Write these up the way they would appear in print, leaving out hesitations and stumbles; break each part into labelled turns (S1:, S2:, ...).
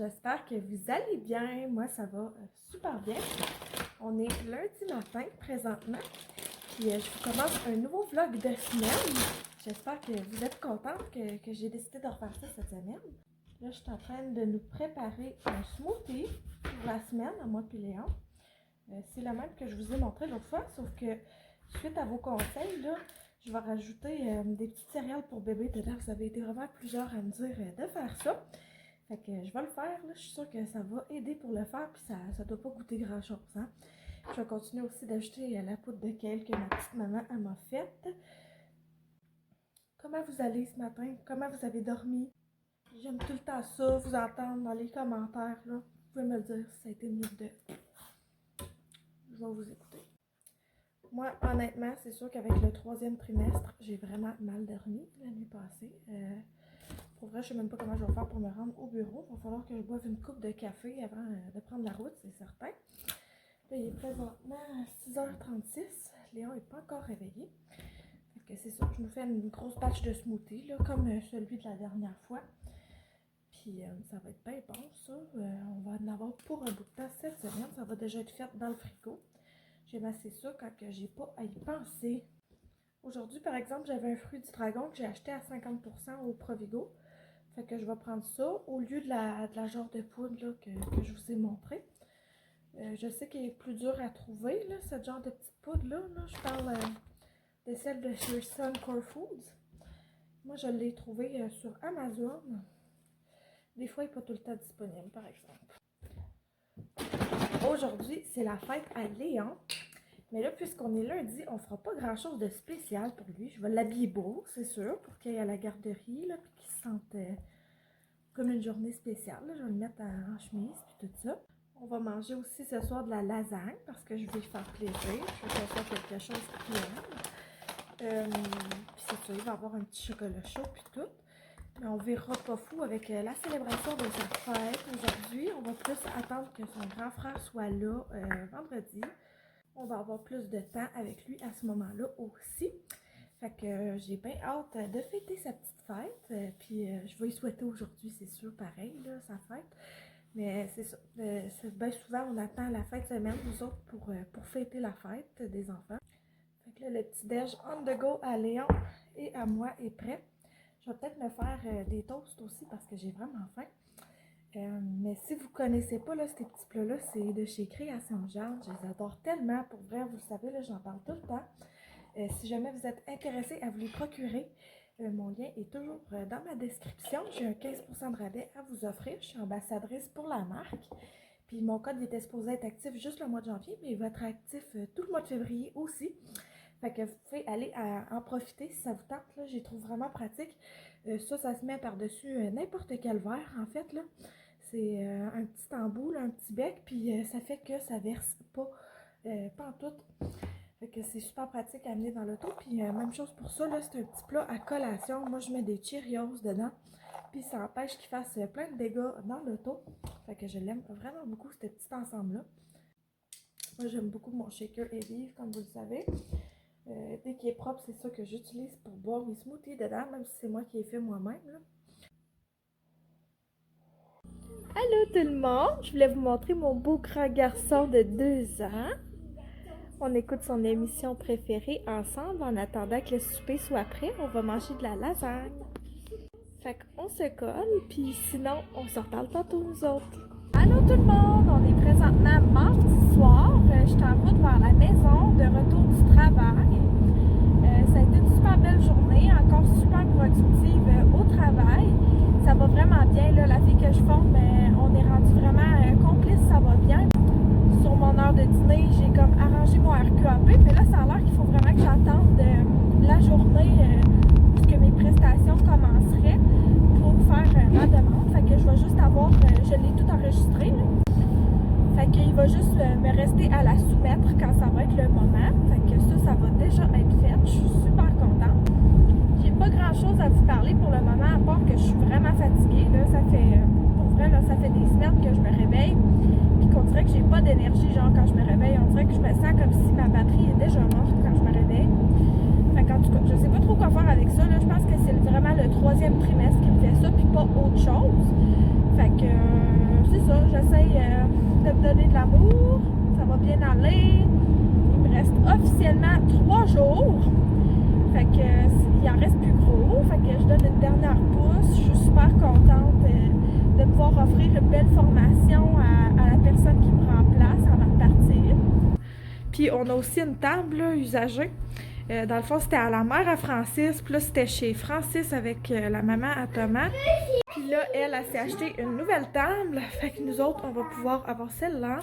S1: j'espère que vous allez bien. Moi, ça va super bien. On est lundi matin présentement. Puis je vous commence un nouveau vlog de semaine. J'espère que vous êtes contents que j'ai décidé de refaire ça cette semaine. Là, je suis en train de nous préparer un smoothie pour la semaine, à moi et Léon. C'est le même que je vous ai montré l'autre fois, sauf que suite à vos conseils, là, je vais rajouter des petites céréales pour bébé dedans. Vous avez été vraiment plusieurs à me dire de faire ça. Fait que je vais le faire, là. Je suis sûre que ça va aider pour le faire, puis ça ne doit pas goûter grand-chose. Hein? Je vais continuer aussi d'ajouter la poudre de kale que ma petite maman m'a faite. Comment vous allez ce matin? Comment vous avez dormi? J'aime tout le temps ça, vous entendre dans les commentaires. Là. Vous pouvez me le dire si ça a été mieux de... Je vais vous écouter. Moi, honnêtement, c'est sûr qu'avec le 3e trimestre, j'ai vraiment mal dormi la nuit passée. Pour vrai, je ne sais même pas comment je vais faire pour me rendre au bureau. Il va falloir que je boive une coupe de café avant de prendre la route, c'est certain. Là, il est présentement 6h36. Léon n'est pas encore réveillé. Fait que c'est ça, je nous fais une grosse batch de smoothie, là, comme celui de la dernière fois. Puis ça va être bien bon, ça. On va en avoir pour un bout de temps cette semaine. Ça va déjà être fait dans le frigo. J'aime assez ça quand j'ai pas à y penser. Aujourd'hui, par exemple, j'avais un fruit du dragon que j'ai acheté à 50% au Provigo. Fait que je vais prendre ça au lieu de la genre de poudre là, que je vous ai montré. Je sais qu'il est plus dur à trouver, là, ce genre de petite poudre-là. Là. Je parle de celle de chez Suncore Foods. Moi, je l'ai trouvée sur Amazon. Des fois, il n'est pas tout le temps disponible, par exemple. Aujourd'hui, c'est la fête à Léon. Mais là, puisqu'on est lundi, on ne fera pas grand-chose de spécial pour lui. Je vais l'habiller beau, c'est sûr, pour qu'il aille à la garderie, là, puis qu'il se sente comme une journée spéciale. Là. Je vais le mettre en chemise, puis tout ça. On va manger aussi ce soir de la lasagne, parce que je vais lui faire plaisir. Je veux que ce soit quelque chose qu'il aime. Puis c'est sûr, il va avoir un petit chocolat chaud, puis tout. Mais on ne verra pas fou avec la célébration de sa fête aujourd'hui. On va plus attendre que son grand frère soit là vendredi. On va avoir plus de temps avec lui à ce moment-là aussi. Fait que j'ai bien hâte de fêter sa petite fête. Puis je vais y souhaiter aujourd'hui, c'est sûr, pareil, là, sa fête. Mais c'est ça. Bien souvent, on attend la fin de semaine, nous autres, pour fêter la fête des enfants. Fait que là, le petit déj on the go à Léon et à moi est prêt. Je vais peut-être me faire des toasts aussi parce que j'ai vraiment faim. Mais si vous ne connaissez pas là, ces petits plats-là, c'est de chez Création Jeanne. Je les adore tellement. Pour vrai, vous le savez, là, j'en parle tout le temps. Si jamais vous êtes intéressé à vous les procurer, mon lien est toujours dans ma description. J'ai un 15% de rabais à vous offrir. Je suis ambassadrice pour la marque. Puis mon code il était supposé être actif juste le mois de janvier, mais il va être actif tout le mois de février aussi. Fait que vous pouvez aller en profiter si ça vous tente. Là, je les trouve vraiment pratiques. Ça se met par-dessus n'importe quel verre, en fait. Là. C'est un petit embout, là, un petit bec, puis ça fait que ça verse pas en tout. Fait que c'est super pratique à amener dans l'auto. Puis même chose pour ça, là, c'est un petit plat à collation. Moi, je mets des Cheerios dedans. Puis ça empêche qu'il fasse plein de dégâts dans l'auto. Fait que je l'aime vraiment beaucoup, ce petit ensemble-là. Moi, j'aime beaucoup mon shaker Evive, comme vous le savez. Dès qu'il est propre, c'est ça que j'utilise pour boire mes smoothies dedans, même si c'est moi qui ai fait moi-même. Allô tout le monde! Je voulais vous montrer mon beau grand garçon de 2 ans. On écoute son émission préférée ensemble en attendant que le souper soit prêt. On va manger de la lasagne. Fait qu'on se colle, puis sinon, on se reparle tantôt nous autres. Allô tout le monde! On est présentement mardi soir. Je suis en route vers la maison, de retour du travail. Ça a été une super belle journée, encore super productive au travail. Ça va vraiment bien, là, la fille que je forme, on est rendu vraiment complice, ça va bien. Sur mon heure de dîner, j'ai comme arrangé mon RQAP, mais là, ça a l'air qu'il faut vraiment que j'attende la journée où que mes prestations commenceraient pour faire ma demande. Fait que je vais juste avoir, je l'ai tout enregistré, là. Fait qu'il va juste me rester à la soumettre quand ça va être le moment. Fait que ça va déjà être fait. Je suis super contente. J'ai pas grand chose à vous parler pour le moment, à part que je suis vraiment fatiguée. Là, ça fait, pour vrai, là, ça fait des semaines que je me réveille. Puis qu'on dirait que j'ai pas d'énergie, genre quand je me réveille. On dirait que je me sens comme si ma batterie est déjà morte quand je me réveille. Fait qu'en tout cas, je sais pas trop quoi faire avec ça. Là. Je pense que c'est vraiment le 3e trimestre qui me fait ça, puis pas autre chose. Fait que c'est ça, j'essaye de me donner de l'amour. Ça va bien aller. Il me reste officiellement 3 jours. Fait que il en reste plus gros. Fait que je donne une dernière pousse. Je suis super contente de pouvoir offrir une belle formation à la personne qui me remplace avant de partir. Puis on a aussi une table là, usagée. Dans le fond, c'était à la mère à Francis. Puis là, c'était chez Francis avec la maman à Thomas. Puis là, elle s'est acheté une nouvelle table. Fait que nous autres, on va pouvoir avoir celle-là.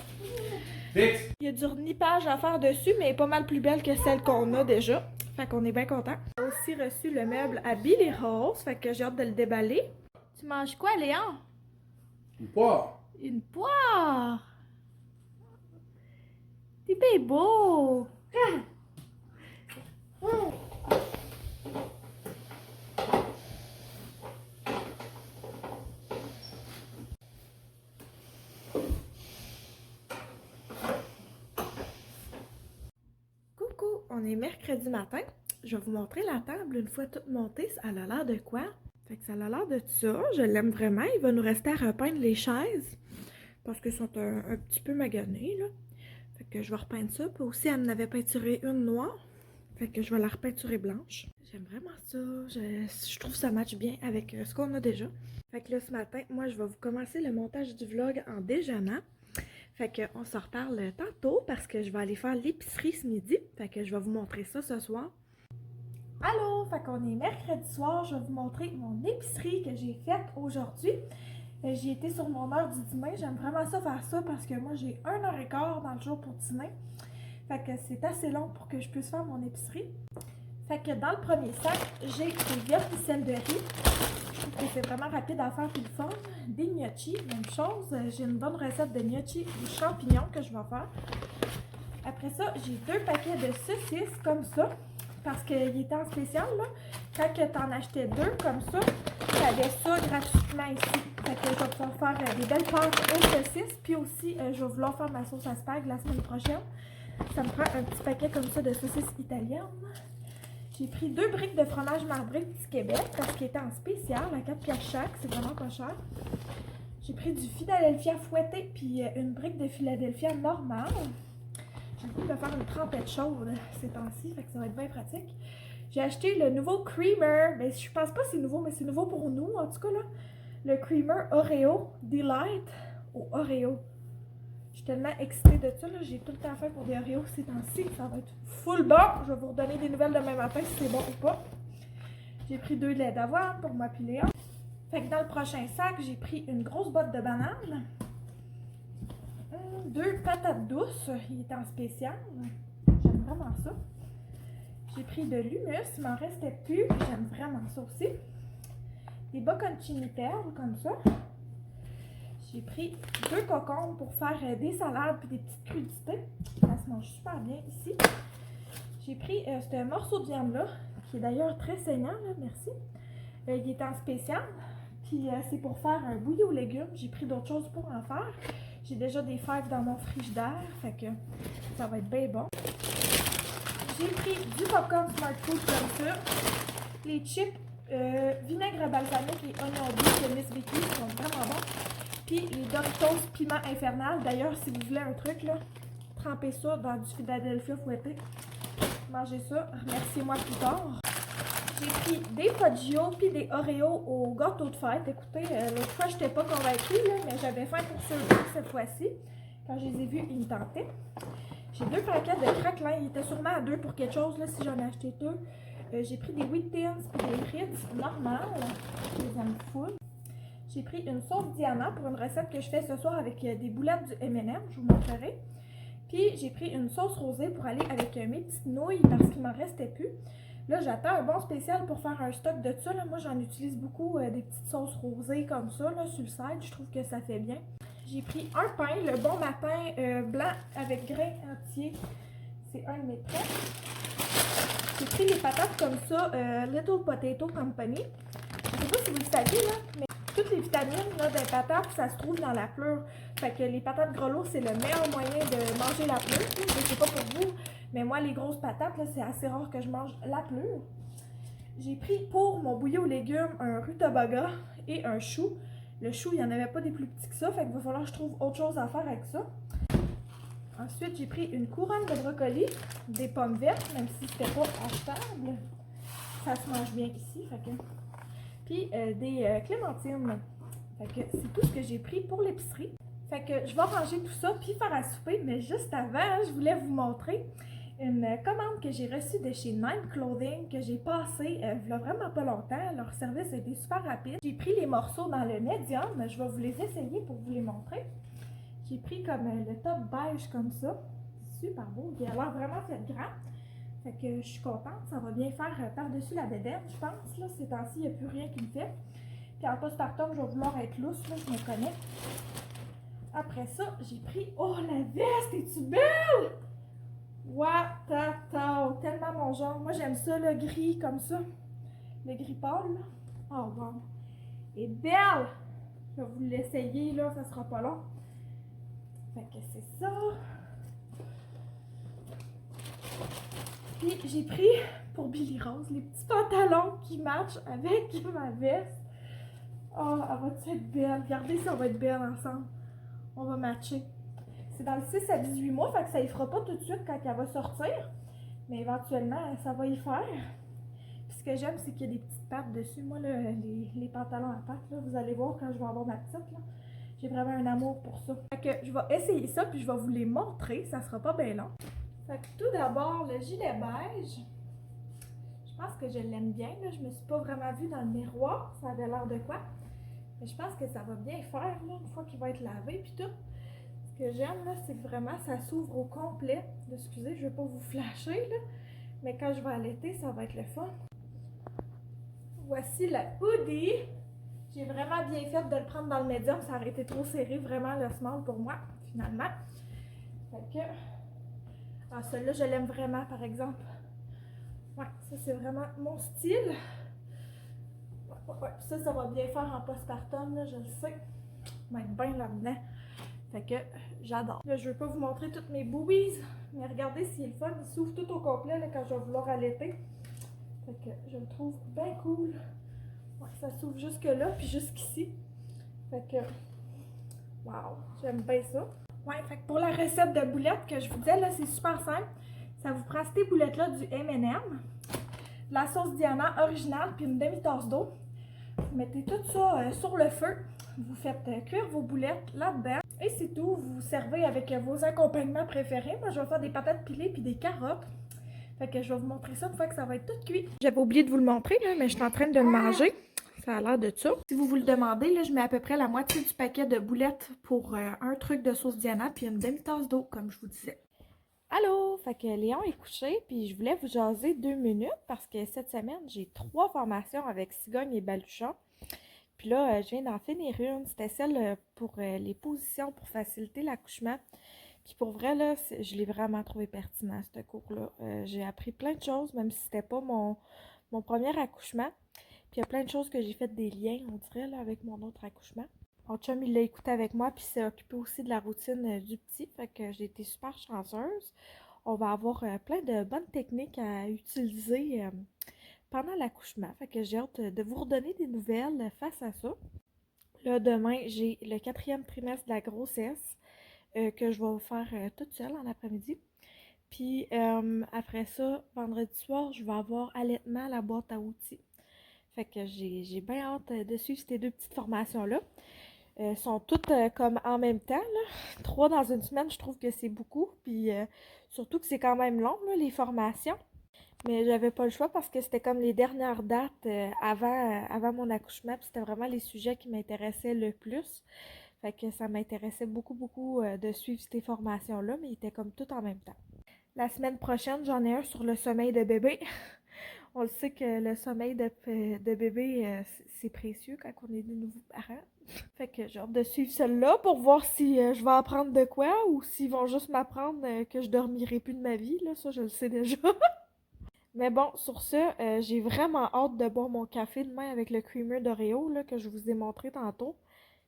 S1: Il y a du renippage à faire dessus, mais elle est pas mal plus belle que celle qu'on a déjà. Fait qu'on est bien content. On a aussi reçu le meuble à Billy Rose. Fait que j'ai hâte de le déballer. Tu manges quoi, Léon?
S2: Une poire.
S1: Une poire! T'es bien beau! Coucou, on est mercredi matin. Je vais vous montrer la table une fois toute montée. Elle a l'air de quoi? Fait que ça a l'air de ça. Je l'aime vraiment. Il va nous rester à repeindre les chaises parce qu'elles sont un petit peu maganées, là. Fait que je vais repeindre ça. Puis aussi, elle en avait peinturé une noire. Fait que je vais la repeinturer blanche. J'aime vraiment ça. Je trouve que ça matche bien avec ce qu'on a déjà. Fait que là, ce matin, moi, je vais vous commencer le montage du vlog en déjeunant. Fait qu'on se reparle tantôt parce que je vais aller faire l'épicerie ce midi. Fait que je vais vous montrer ça ce soir. Allô! Fait qu'on est mercredi soir. Je vais vous montrer mon épicerie que j'ai faite aujourd'hui. J'ai été sur mon heure du dîner. J'aime vraiment ça faire ça parce que moi, j'ai 1h15 dans le jour pour dîner. Fait que c'est assez long pour que je puisse faire mon épicerie. Fait que dans le premier sac, j'ai des vermicelles de riz. Je trouve que c'est vraiment rapide à faire puis le fun. Des gnocchis, même chose. J'ai une bonne recette de gnocchis aux champignons que je vais faire. Après ça, j'ai 2 paquets de saucisses comme ça. Parce qu'il était en spécial, là. Quand tu en achetais 2 comme ça, tu avais ça gratuitement ici. Fait que je vais pouvoir faire des belles pâtes aux saucisses. Puis aussi, je vais vouloir faire ma sauce à spag la semaine prochaine. Ça me prend un petit paquet comme ça de saucisses italiennes. J'ai pris 2 briques de fromage marbré du Québec parce qu'il était en spécial à 4 piastres chaque. C'est vraiment pas cher. J'ai pris du Philadelphia fouetté puis une brique de Philadelphia normale. J'ai le goût de faire une trempette chaude ces temps-ci, fait que ça va être bien pratique. J'ai acheté le nouveau creamer. Ben, je pense pas que c'est nouveau, mais c'est nouveau pour nous en tout cas là. Le creamer Oreo Delight au Oreo. Je suis tellement excitée de ça, là. J'ai tout le temps fait pour des Oreos ces temps-ci. Ça va être full bon. Je vais vous redonner des nouvelles demain matin si c'est bon ou pas. J'ai pris 2 laits d'avoine pour moi puis Léon. Fait que dans le prochain sac, j'ai pris une grosse botte de bananes. 2 patates douces. Il était en spécial. J'aime vraiment ça. J'ai pris de l'humus. Il m'en restait plus. J'aime vraiment ça aussi. Des bocconcini perles comme ça. J'ai pris 2 cocombes pour faire des salades et des petites crudités. Ça se mange super bien ici. J'ai pris ce morceau de viande-là, qui est d'ailleurs très saignant, là, merci. Il est en spécial. Puis c'est pour faire un bouilli aux légumes. J'ai pris d'autres choses pour en faire. J'ai déjà des fèves dans mon frigidaire, fait que ça va être bien bon. J'ai pris du popcorn Smart Food comme ça. Les chips vinaigre balsamique et oignon doux de Miss Vicky sont vraiment bons. Puis les Doritos piment infernal. D'ailleurs, si vous voulez un truc, là, trempez ça dans du Philadelphia fouetté. Mangez ça. Remerciez-moi plus tard. J'ai pris des Poggio puis des Oreos au gâteau de fête. Écoutez, l'autre fois, je n'étais pas convaincue, là, mais j'avais faim pour ceux-là cette fois-ci. Quand je les ai vus, ils me tentaient. J'ai 2 paquets de craquelins. Ils étaient sûrement à 2 pour quelque chose, là, si j'en ai acheté 2. J'ai pris des Wheat Thins puis des frites normales. Je les aime full. J'ai pris une sauce Diana pour une recette que je fais ce soir avec des boulettes du M&M, je vous montrerai. Puis j'ai pris une sauce rosée pour aller avec mes petites nouilles parce qu'il m'en restait plus. Là, j'attends un bon spécial pour faire un stock de ça. Là. Moi, j'en utilise beaucoup des petites sauces rosées comme ça là, sur le side. Je trouve que ça fait bien. J'ai pris un pain, le bon matin blanc avec grains entiers. C'est un de mes traits. J'ai pris les patates comme ça, Little Potato Company. Je ne sais pas si vous le saviez, là, mais toutes les vitamines là, des patates, ça se trouve dans la pleure. Fait que les patates grelots, c'est le meilleur moyen de manger la pleure. Je ne sais pas pour vous, mais moi, les grosses patates, c'est assez rare que je mange la pleure. J'ai pris pour mon bouilli aux légumes un rutabaga et un chou. Le chou, il n'y en avait pas des plus petits que ça, fait qu'il va falloir que je trouve autre chose à faire avec ça. Ensuite, j'ai pris une couronne de brocoli, des pommes vertes, même si c'était pas achetable. Ça se mange bien ici, fait que... Puis des clémentines. Fait que c'est tout ce que j'ai pris pour l'épicerie. Fait que je vais ranger tout ça puis faire à souper, mais juste avant, je voulais vous montrer une commande que j'ai reçue de chez Nine Clothing que j'ai passée il y a vraiment pas longtemps. Leur service a été super rapide. J'ai pris les morceaux dans le médium, je vais vous les essayer pour vous les montrer. J'ai pris comme le top beige comme ça, super beau, il a l'air vraiment fait grand. Fait que je suis contente, ça va bien faire par-dessus la bédaine, je pense. Là, ces temps-ci, il n'y a plus rien qui me fait. Puis en postpartum, je vais vouloir être lousse, là, je me connais. Après ça, j'ai pris... Oh, la veste, es-tu belle? Waouh, tellement mon genre. Moi, j'aime ça, le gris comme ça. Le gris pâle, là. Oh, wow. Elle est belle! Je vais vous l'essayer, là, ça sera pas long. Fait que c'est ça. Puis j'ai pris pour Billy Rose les petits pantalons qui matchent avec ma veste. Oh, elle va être belle. Regardez si on va être belle ensemble. On va matcher. C'est dans le 6 à 18 mois, fait que ça y fera pas tout de suite quand elle va sortir. Mais éventuellement, ça va y faire. Puis ce que j'aime, c'est qu'il y a des petites pattes dessus. Moi, là, les pantalons à pattes, là, vous allez voir quand je vais avoir ma petite, là. J'ai vraiment un amour pour ça. Fait que je vais essayer ça, puis je vais vous les montrer. Ça sera pas bien long. Fait que tout d'abord, le gilet beige. Je pense que je l'aime bien, là. Je me suis pas vraiment vue dans le miroir. Ça avait l'air de quoi? Mais je pense que ça va bien faire, là, une fois qu'il va être lavé, puis tout. Ce que j'aime, là, c'est que vraiment, ça s'ouvre au complet. Excusez, je vais pas vous flasher, là. Mais quand je vais allaiter, ça va être le fun. Voici la hoodie. J'ai vraiment bien fait de le prendre dans le médium. Ça aurait été trop serré, vraiment, le small pour moi, finalement. Fait que... Ah, celle-là, je l'aime vraiment, par exemple. Ouais, ça, c'est vraiment mon style. Ouais, ça va bien faire en postpartum, là, je le sais. Je vais être bien là-dedans. Fait que j'adore. Là, je veux pas vous montrer toutes mes boobies, mais regardez s'il est le fun. Il s'ouvre tout au complet là, quand je vais vouloir allaiter. Fait que je le trouve bien cool. Ouais, ça s'ouvre jusque là, puis jusqu'ici. Fait que, wow, j'aime bien ça. Ouais, fait que pour la recette de boulettes que je vous disais, là, c'est super simple. Ça vous prend ces boulettes-là du M&M, la sauce Diana originale, puis une demi-tasse d'eau. Vous mettez tout ça sur le feu. Vous faites cuire vos boulettes là-dedans. Et c'est tout. Vous servez avec vos accompagnements préférés. Moi, je vais faire des patates pilées puis des carottes. Fait que je vais vous montrer ça une fois que ça va être tout cuit. J'avais oublié de vous le montrer, là, mais je suis en train de le manger. Ça a l'air de ça. Si vous vous le demandez, là, je mets à peu près la moitié du paquet de boulettes pour un truc de sauce Diana puis une demi-tasse d'eau, comme je vous disais. Allô! Fait que Léon est couché, puis je voulais vous jaser 2 minutes parce que cette semaine, j'ai 3 formations avec cigogne et baluchon. Puis là, je viens d'en finir une. C'était celle pour les positions pour faciliter l'accouchement. Puis pour vrai, là, je l'ai vraiment trouvé pertinent, ce cours-là. J'ai appris plein de choses, même si c'était pas mon premier accouchement. Puis il y a plein de choses que j'ai fait des liens, on dirait, là, avec mon autre accouchement. Mon chum, il l'a écouté avec moi, puis s'est occupé aussi de la routine du petit. Fait que j'ai été super chanceuse. On va avoir plein de bonnes techniques à utiliser pendant l'accouchement. Fait que j'ai hâte de vous redonner des nouvelles face à ça. Là, demain, j'ai le 4e trimestre de la grossesse que je vais faire toute seule en après-midi. Puis après ça, vendredi soir, je vais avoir allaitement à la boîte à outils. Fait que j'ai bien hâte de suivre ces 2 petites formations-là. Sont toutes comme en même temps, là. 3 dans une semaine, je trouve que c'est beaucoup. Puis surtout que c'est quand même long, là, les formations. Mais j'avais pas le choix parce que c'était comme les dernières dates avant mon accouchement. Puis c'était vraiment les sujets qui m'intéressaient le plus. Fait que ça m'intéressait beaucoup de suivre ces formations-là, mais ils étaient comme tout en même temps. La semaine prochaine, j'en ai un sur le sommeil de bébé. On le sait que le sommeil de bébé, c'est précieux quand on est des nouveaux parents. Fait que j'ai hâte de suivre celle-là pour voir si je vais apprendre de quoi ou s'ils vont juste m'apprendre que je dormirai plus de ma vie. Là, ça, je le sais déjà. Mais bon, sur ce, j'ai vraiment hâte de boire mon café demain avec le creamer d'Oreo là, que je vous ai montré tantôt.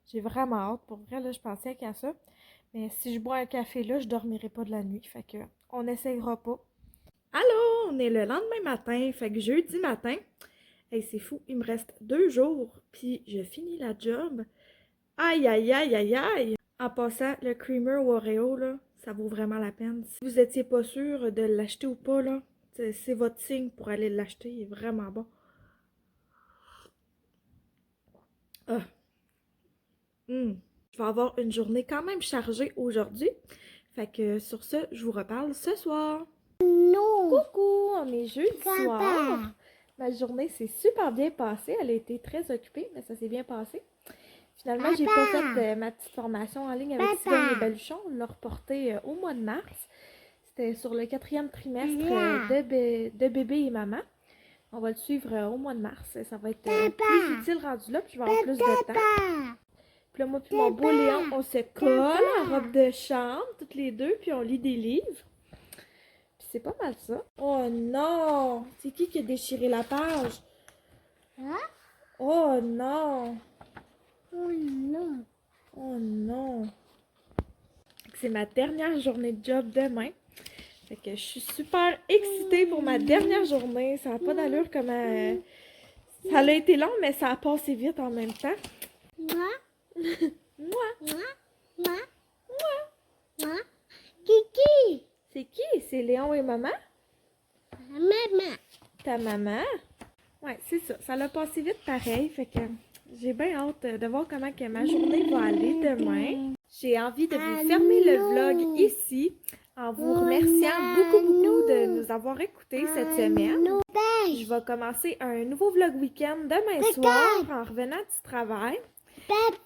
S1: J'ai vraiment hâte. Pour vrai, là, je pensais qu'à ça. Mais si je bois un café là, je dormirai pas de la nuit. Fait que on n'essayera pas. Allô, on est le lendemain matin, fait que jeudi matin. Hey, c'est fou, il me reste 2 jours, puis je finis la job. Aïe, aïe, aïe, aïe, aïe! En passant, le creamer Oreo, là, ça vaut vraiment la peine. Si vous étiez pas sûr de l'acheter ou pas, là, c'est votre signe pour aller l'acheter. Il est vraiment bon. Ah. Je vais avoir une journée quand même chargée aujourd'hui. Fait que sur ce, je vous reparle ce soir.
S3: Non.
S1: Coucou, on est jeudi soir.
S3: Papa.
S1: Ma journée s'est super bien passée. Elle a été très occupée, mais ça s'est bien passé. Finalement, j'ai pas fait ma petite formation en ligne avec Sidonie Baluchon. On l'a reporté au mois de mars. C'était sur le 4e trimestre de bébé et maman. On va le suivre au mois de mars. Ça va être plus utile rendu là, puis je vais avoir plus de temps. Puis là, moi puis mon beau Léon, on se colle en robe de chambre, toutes les deux, puis on lit des livres. Puis c'est pas mal ça. Oh non! C'est qui a déchiré la page?
S3: Hein?
S1: Oh non!
S3: Oh non.
S1: Oh non! C'est ma dernière journée de job demain. Fait que je suis super excitée pour ma dernière journée. Ça n'a pas d'allure comment... Ça a été long, mais ça a passé vite en même temps.
S3: Moi.
S1: Moi!
S3: Moi. Moi. Moi. Kiki.
S1: C'est qui? C'est Léon et maman?
S3: Maman.
S1: Ta maman? Ouais, c'est ça. Ça l'a passé vite pareil. Fait que j'ai bien hâte de voir comment que ma journée va aller demain. J'ai envie de vous fermer le vlog ici en vous remerciant beaucoup de nous avoir écoutés cette semaine. Je vais commencer un nouveau vlog week-end demain soir en revenant du travail.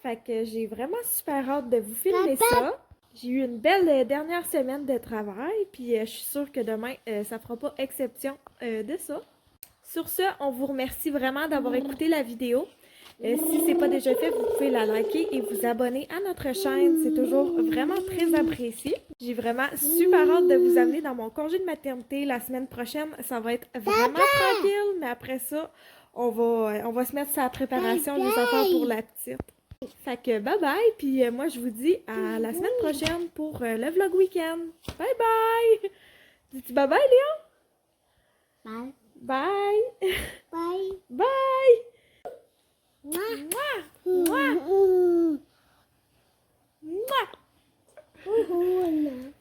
S1: Fait que j'ai vraiment super hâte de vous filmer ça. J'ai eu une belle dernière semaine de travail, puis je suis sûre que demain, ça fera pas exception de ça. Sur ce, on vous remercie vraiment d'avoir écouté la vidéo. Si ce n'est pas déjà fait, vous pouvez la liker et vous abonner à notre chaîne. C'est toujours vraiment très apprécié. J'ai vraiment super hâte de vous amener dans mon congé de maternité la semaine prochaine. Ça va être vraiment tranquille, mais après ça, on va se mettre sur la préparation des affaires pour la petite. Fait que bye bye, puis moi je vous dis à la semaine prochaine pour le vlog week-end. Bye bye! Dis-tu bye bye Léon?
S3: Bye.
S1: Bye!
S3: Bye.
S1: Bye!
S3: Moi.
S1: Mouah!
S3: Moi.
S1: Mouah!
S3: Moi.